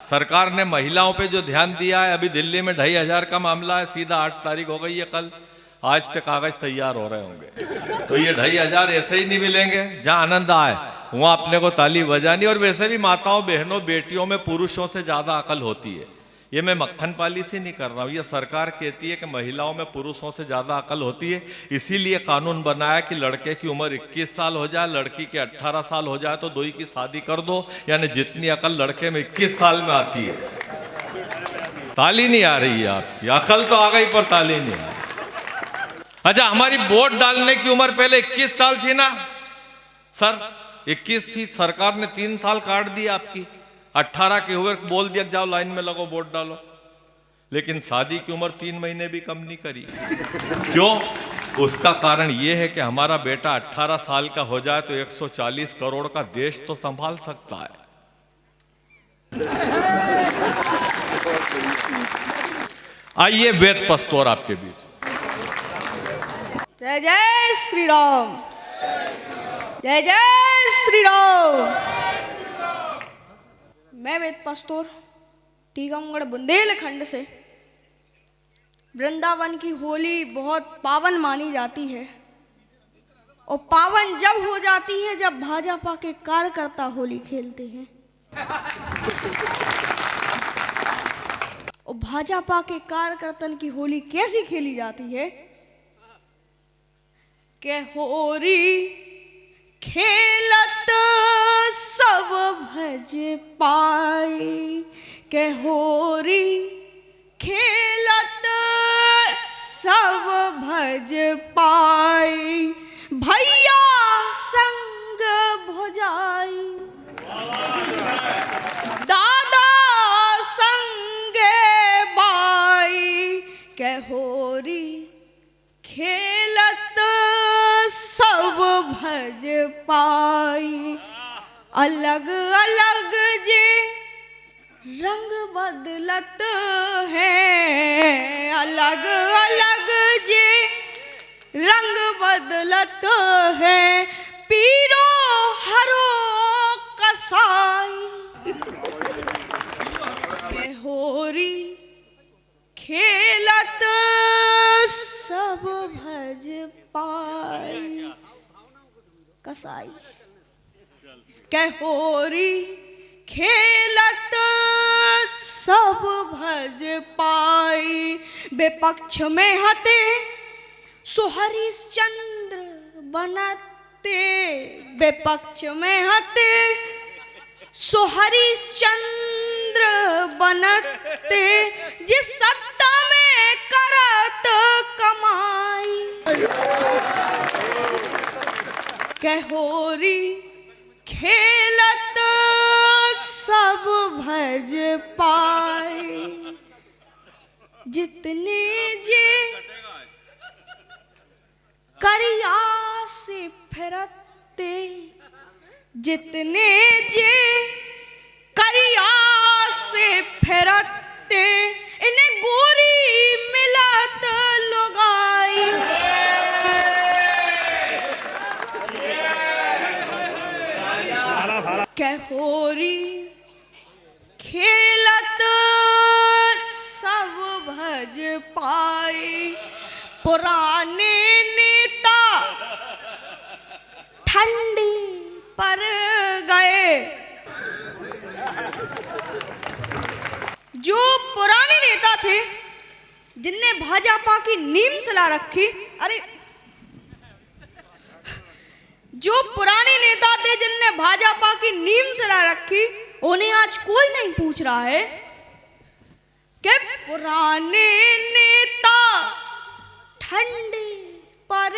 सरकार ने महिलाओं पे जो ध्यान दिया है, अभी दिल्ली में 2,500 का मामला है, सीधा 8 तारीख हो गई है कल, आज से कागज तैयार हो रहे होंगे। तो ये 2,500 ऐसे ही नहीं मिलेंगे। जहाँ आनंद आए वहाँ अपने को ताली बजानी। और वैसे भी माताओं बहनों बेटियों में पुरुषों से ज्यादा अकल होती है। ये मैं मक्खन पाली से नहीं कर रहा हूँ, ये सरकार कहती है कि महिलाओं में पुरुषों से ज्यादा अकल होती है। इसीलिए कानून बनाया कि लड़के की उम्र 21 साल हो जाए, लड़की के 18 साल हो जाए तो दोई की शादी कर दो। यानी जितनी अकल लड़के में 21 साल में आती है। ताली नहीं आ रही है आपकी, अकल तो आ गई पर ताली नहीं आ रही। अच्छा, हमारी वोट डालने की उम्र पहले 21 साल थी ना सर, 21 थी। सरकार ने 3 साल काट दिया आपकी, 18 के हुए बोल दिया जाओ लाइन में लगो वोट डालो। लेकिन शादी की उम्र 3 महीने भी कम नहीं करी। क्यों? उसका कारण यह है कि हमारा बेटा 18 साल का हो जाए तो 140 करोड़ का देश तो संभाल सकता है। आइए वेद पस्तौर आपके बीच। जय जय श्री राम, जय जय श्री राम। मैं वेद पस्तौर टीकमगढ़ बुंदेलखंड से। वृंदावन की होली बहुत पावन मानी जाती है, और पावन जब हो जाती है जब भाजपा के कार्यकर्ता होली खेलते हैं। और भाजपा के कार्यकर्तन की होली कैसी खेली जाती है के होरी खेलत सब भज पाई, के होरी खेलत सब भज पाई, भैया संग भोजाई, दादा संगे बाई, के होरी खेलत सब भज पाई। अलग अलग जे रंग बदलत है, अलग अलग जे रंग बदलत है, पीरो हरो कसाई, के होरी खेलत सब भज पाई। कसाई के होरी खेलत सब भज पाई, बेपक्ष में हते सुहरिश्चंद्र बनते, बेपक्ष में हते सुहरिश्चंद्र बनते, जिस सत्ता में करत कमाई, के होरी खेलत सब भज पाई। जितने जे करिया से फिरते, जितने जे करिया से फिरते, इन्हें गोरी मिलत लोगाई, के होरी खेलत सब भज पाई। पुराने नेता ठंडी पर गए, जो पुराने नेता थे जिनने भाजपा की नींव सला रखी, अरे जो पुराने नेता थे जिनने भाजपा की नींव सला रखी, उन्हें आज कोई नहीं पूछ रहा है कि पुराने नेता ठंडी पर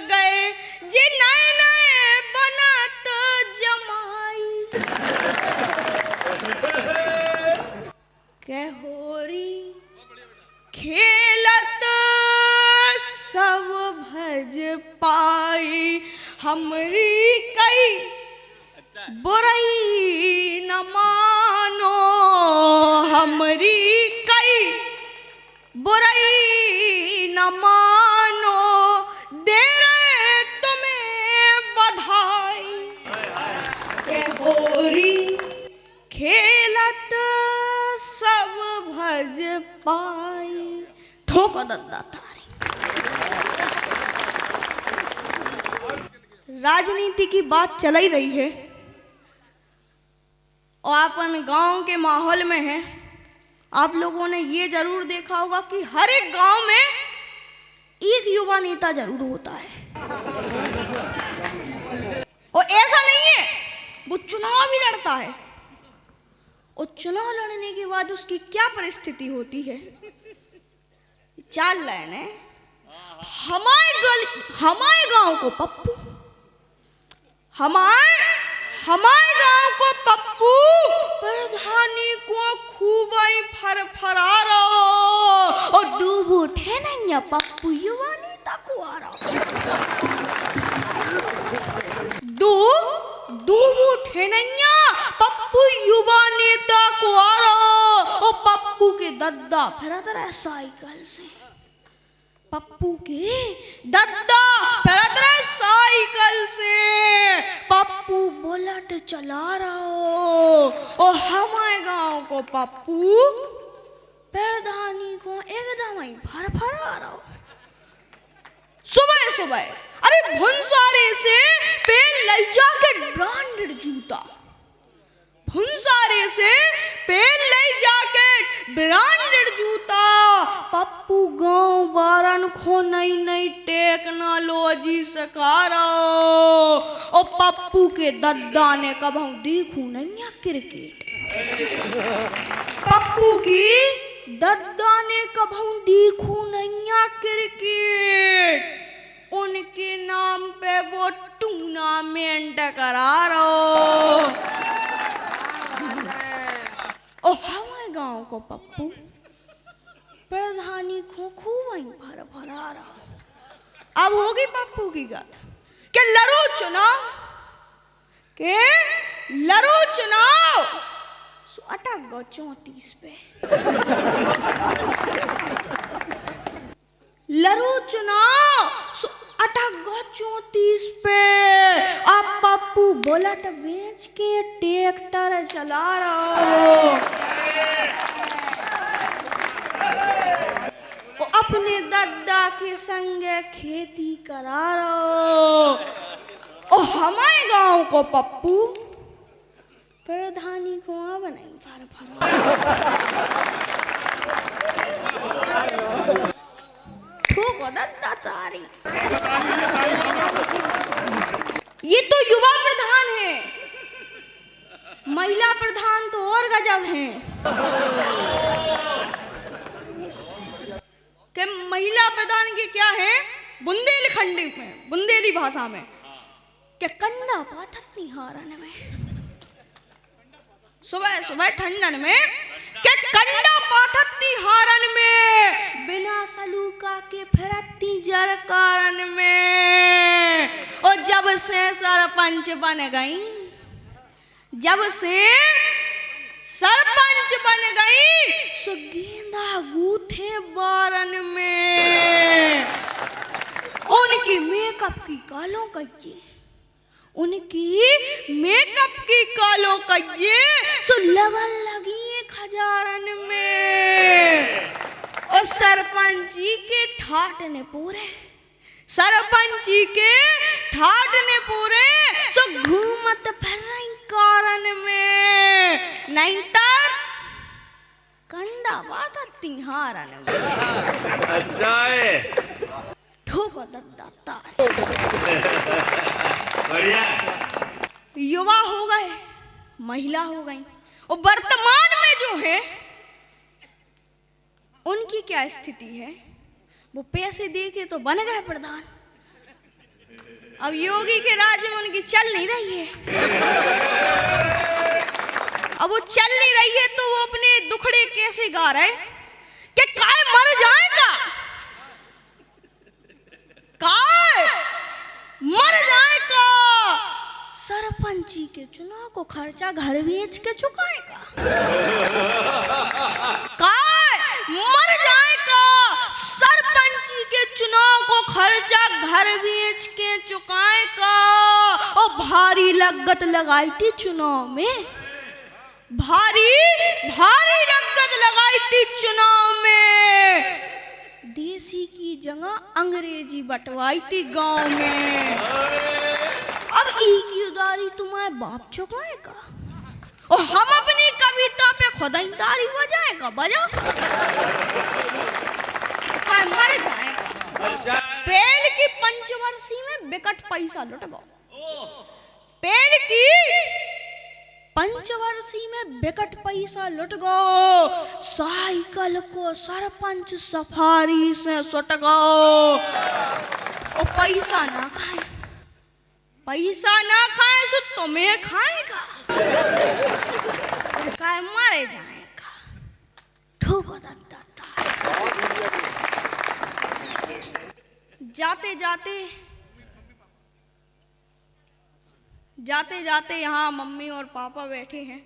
गए, जे नए नए बनत जमाई, के होरी खेलत सब भज पाई। हमरी कई बुराई न मानो, हमरी कई बुराई न मानो, दे रहे तुम्हें बधाई, के होरी खेलत पाई, ठोको दद्दा तारी। राजनीति की बात चल ही रही है और अपन गांव के माहौल में है। आप लोगों ने ये जरूर देखा होगा कि हर एक गांव में एक युवा नेता जरूर होता है और ऐसा नहीं है, वो चुनाव भी लड़ता है और चुनाव लड़ने के बाद उसकी क्या परिस्थिति होती है। चाल लाइन है, हमारे गांव को पप्पू, हमारे गांव को पप्पू प्रधानी को खूब ही फरफरा रहा और दूब उठे नहीं पप्पू युवा नेता को आ रहा। दूब उठे नहीं पप्पू युवा नेता को आ रहा और पप्पू के दद्दा फिर तरह साइकिल से, पप्पू के दद्दा फिर तरह साइकिल से, पप्पू बुलेट चला रहा हो और हमारे गांव को पप्पू प्रधानी को एकदम ही फरफरा रहा हो। सुबह सुबह अरे भुनसारे से पेल ले जाके ब्रांडेड जूता, भुनसारे से पेल ले जाके ब्रांडेड जूता, पप्पू गांव वारन को नई नई टेक्नोलॉजी सिखा रहा और पप्पू के दद्दा ने कभी देखू नहीं क्रिकेट, पप्पू की दद्दा ने कभी देखू नहीं क्रिकेट, उनके नाम पे वो टूर्नामेंट करा रहा और हमारे गांव को पप्पू प्रधानी को खूब ही फरफरा रहा। अब होगी पप्पू की बात कि लड़ो चुनाव अटक गो 34 पे, लड़ो चुनाव अटक गो 34 पे। अब पप्पू बुलेट बेच के ट्रैक्टर चला रहा हो, अपने दादा के संगे खेती करा रहा हो और हमारे गांव को पप्पू प्रधानी को अब नहीं फरफरा। ठोको दद्दा तारी। ये तो युवा प्रधान है, महिला प्रधान तो और गजब है कि महिला प्रधान के क्या है बुंदेलखंडी में, बुंदेली भाषा में क्या कंडा पाथत निहारन में, सुबह सुबह ठंडन में क्या कंडा पाथत निहारन में, बिना सलूका के फिरती जरकारन में। और जब से सरपंच बन गई, जब से सरपंच बन गई सो गेंदा गूथे बारन में। उनकी मेकअप की कालों कहिए, उनकी मेकअप की कालों कहिए सो लगन लगी खजारन में। और सरपंची के ठाट ने पूरे, सरपंची के ठाट ने पूरे सो घूमत फिर रही कारण में, नहीं तर कंडा बात तिहारन में। अच्छा है, ठोको दद्दा तार। बढ़िया। युवा हो गए, महिला हो गई और वर्तमान में जो है उनकी क्या स्थिति है, वो पैसे दे के तो बन गए प्रधान, अब योगी के राज्य में उनकी चल नहीं रही है। अब वो चल नहीं रही है तो वो अपने दुखड़े कैसे गा रहे कि काय मर जाएगा, काय मर जाएगा, सरपंची के चुनाव को खर्चा घर बेच के चुकाएगा, काय मर जाएगा, सरपंची के चुनाव को खर्चा घर बेच के चुकाएगा। और भारी लागत लगाई थी चुनाव में, भारी लागत लगाई थी चुनाव जगह अंग्रेजी बंटवाई थी गांव में। अब की उधारी तुम्हारे बाप चुकाएगा और हम अपनी कविता पे खुदाईदारी बजाएगा। बजा मर जाएगा। पेल की पंचवर्षी में बिकट पैसा लुट गो। पेल की पंचवर्षी में बिकट पैसा लुट गो। साइकिल को सरपंच सफारी से सुट गो। और पैसा ना खाए, पैसा ना खाए सो तुम्हें खाएगा। काय मारे जाएगा। ठोको दत्ता। जाते जाते यहाँ मम्मी और पापा बैठे हैं।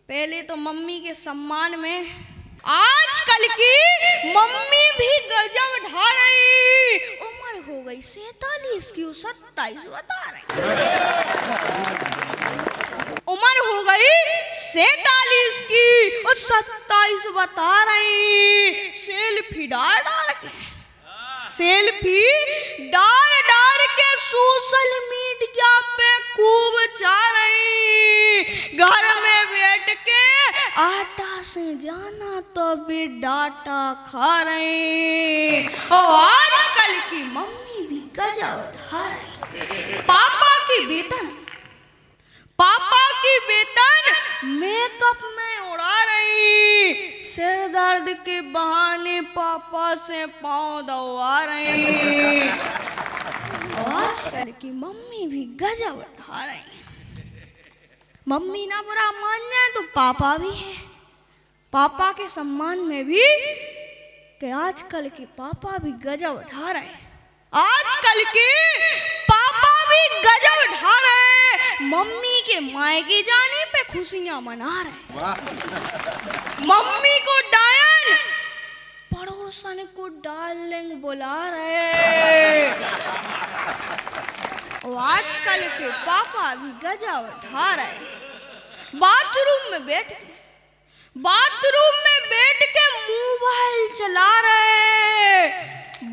पहले तो मम्मी के सम्मान में आजकल की मम्मी भी गजब ढा रही। उम्र हो गई 47 की, 27 बता रही। उम्र हो गई 47 की और 27 बता रही। सेल्फी डाल के सोशल मीडिया पे खूब जा रही। घर में बैठ के आटा से जाना तो भी डाटा खा रही। और आजकल की मम्मी भी गजब ढा रही। पापा की वेतन मेकअप में उड़ा रही। सिर दर्द के बहाने पापा से पाँव दबा रही। आजकल की मम्मी भी गजब ढा रही। मम्मी ना बुरा मान जाए तो पापा भी है। पापा के सम्मान में भी कि आजकल के पापा भी गजब ढा रहे। आजकल के पापा भी गजब ढा रहे। मम्मी के मायके जाने पे खुशियां मना रहे। मम्मी को डायन, पड़ोसन को डार्लिंग बुला रहे। और आजकल के पापा भी गजब ढा रहे। बाथरूम में बैठ के मोबाइल चला रहे।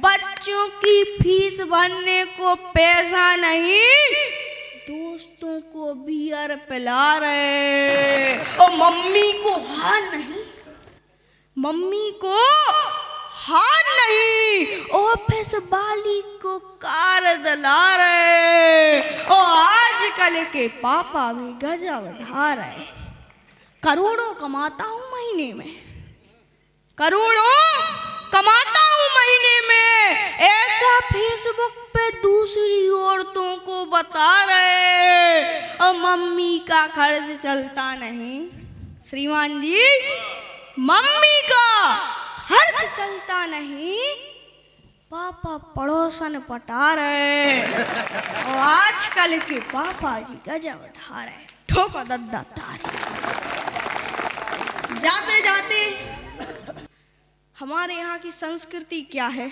बच्चों की फीस भरने को पैसा नहीं, दोस्तों को बियर पिला रहे। और मम्मी को हार नहीं, ऑफिस वाली को कार दिला रहे। और आजकल के पापा भी गजब ढा रहे। करोड़ों कमाता हूँ महीने में, ऐसा फेसबुक पे दूसरी औरतों को बता रहे। और मम्मी का खर्च चलता नहीं। श्रीमान जी, मम्मी का खर्च चलता नहीं, पापा पड़ोसन पटा रहे। और आजकल के पापा जी गजब ढा रहे। ठोको दद्दा तारी। जाते जाते हमारे यहाँ की संस्कृति क्या है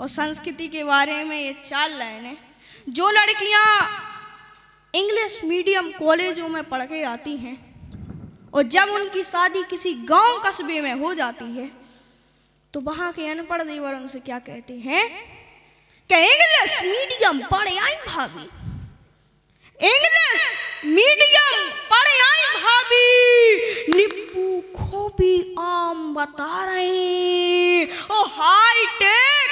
और संस्कृति के बारे में ये 4 लाइनें। जो लड़कियाँ इंग्लिश मीडियम कॉलेजों में पढ़ के आती हैं और जब उनकी शादी किसी गांव कस्बे में हो जाती है तो वहाँ के अनपढ़ देवर उनसे क्या कहते हैं कि इंग्लिश मीडियम पढ़े आई भाभी, इंग्लिश मीडियम पढ़े आई भाभी। नींबू खोपी आम बता रही। ओ हाईटेक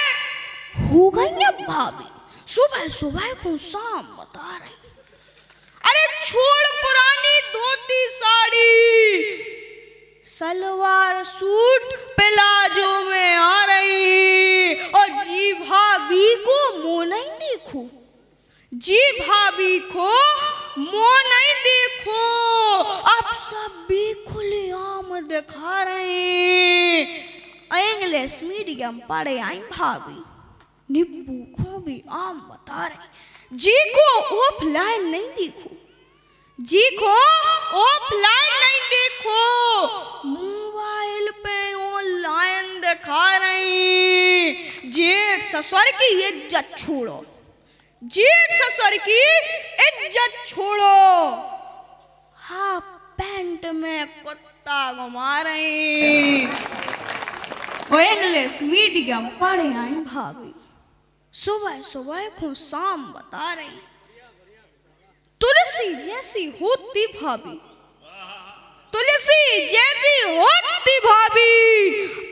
हो गई है भाभी, सुबह को शाम बता रही। अरे छोड़ पुरानी धोती साड़ी, सलवार सूट प्लाजो में आ रही। और जी भाभी को मुँह नहीं देखो, जी भाभी को मुँह नहीं देखो, अब सब भी खुलेआम दिखा रहे। इंग्लिश मीडियम पढ़े आई भाभी, नींबू को भी आम बता रहे। जी को ऑफलाइन नहीं देखो, जी को ऑफलाइन नहीं देखो, मोबाइल पे ऑनलाइन दिखा रही। जेठ ससुर की इज्जत छोड़ो, जेठ ससुर की इज्जत छोड़ो, हाफ पैंट में कुत्ता घुमा रही। वो इंग्लिश मीडियम पढ़े आई भाभी। सुबह सुबह को शाम बता रही, तुलसी जैसी होती भाभी, तुलसी जैसी होती भाभी,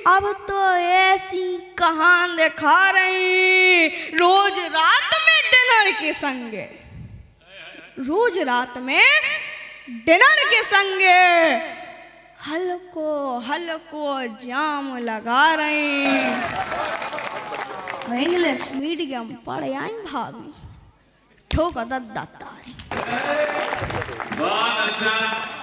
अब तो ऐसी कहां दिखा रही। रोज रात में डिनर के संगे, रोज रात में डिनर के संगे हल्को हल्को जाम लगा रहे। इंग्लिश मीडियम पढ़े आई भाभी, ठोका दद्दा तारी। बहुत अच्छा।